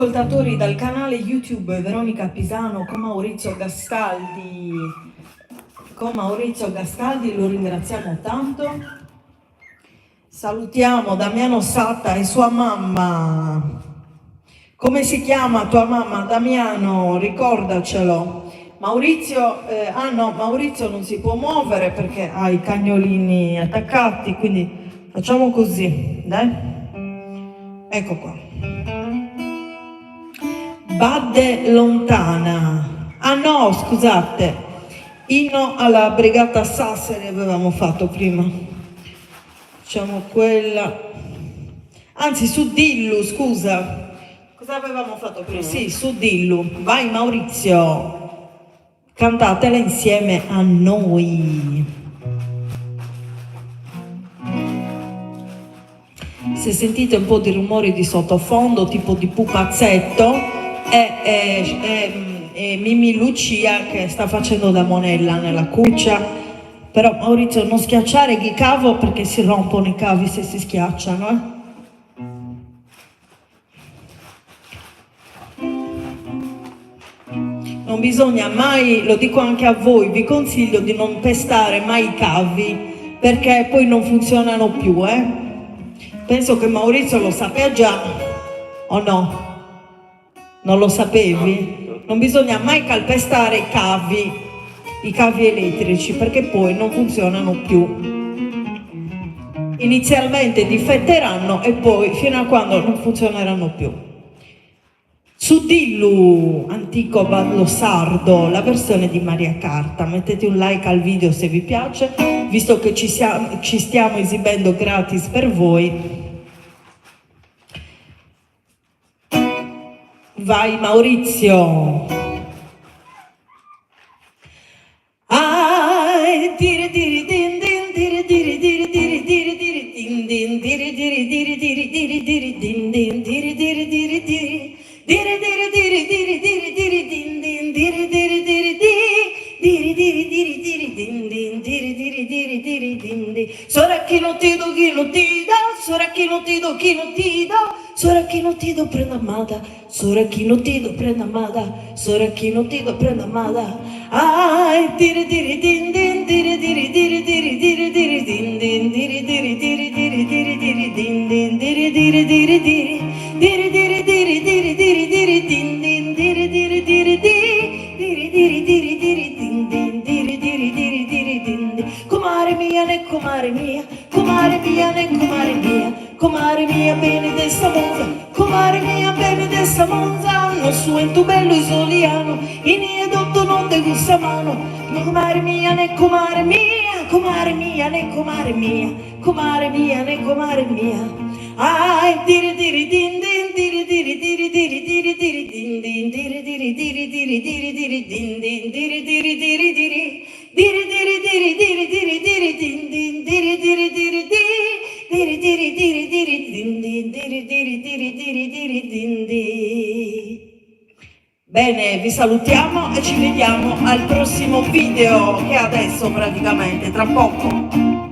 Ascoltatori dal canale YouTube Veronica Pisano con Maurizio Gastaldi. Lo ringraziamo tanto. Salutiamo Damiano Satta e sua mamma. Come si chiama tua mamma, Damiano? Ricordacelo. Maurizio, Maurizio non si può muovere perché ha i cagnolini attaccati, quindi facciamo così, dai. Ecco qua. Badde lontana. Ah no, scusate, inno alla brigata Sassari avevamo fatto prima. Facciamo quella. Anzi, su Dillu, scusa. Cosa avevamo fatto prima? Sì, su Dillu. Vai Maurizio. Cantatela insieme a noi. Se sentite un po' di rumori di sottofondo, tipo di pupazzetto, è Mimì Lucia che sta facendo da monella nella cuccia. Però Maurizio, non schiacciare i cavi perché si rompono i cavi se si schiacciano, Non bisogna mai, lo dico anche a voi, vi consiglio di non pestare mai i cavi perché poi non funzionano più, Penso che Maurizio lo sapeva già, o no? Non lo sapevi? Non bisogna mai calpestare i cavi elettrici, perché poi non funzionano più. Inizialmente difetteranno e poi fino a quando non funzioneranno più. Su Dillu, antico ballo sardo, la versione di Maria Carta. Mettete un like al video se vi piace, visto che ci stiamo esibendo gratis per voi. Vai Maurizio. Dire dire din din dire dire dire dire dire dire din din dire dire dire dire dire dire din din dire dire dire dire dire dire dire dire dire dire din din dire dire dire dire dire dire dire din din dire dire dire dire din din. Sora chi non ti do chi non ti dà, sora chi non ti do chi non ti dà, sora chi non ti do prenda amata, sora chi non ti do prenda amata, sora chi non ti do prenda amata. Dire dire din din dire dire dire dire dire dire din din dire dire dire dire dire dire din din dire dire dire dire dire dire dire dire dire dire din din dire dire dire dire dire dire dire dire din din dire dire dire dire din din. Comare mia ne comare mia, comare mia ne comare mia, comare mia bene dessa monza, comare mia bene dessa monza, non su in tu bello isoliano, in ie dotto non de gusta mano, comare mia ne comare mia, comare mia ne comare mia, comare mia ne comare mia. Dire dire din din dire dire dire dire dire dire din din dire dire dire dire dire dire din din dire dire dire dire dire dire dire dire dire dire din din dire dire dire dire dire dire dire din din dire dire dire dire dire din din. Bene, vi salutiamo e ci vediamo al prossimo video, che è adesso praticamente, tra poco.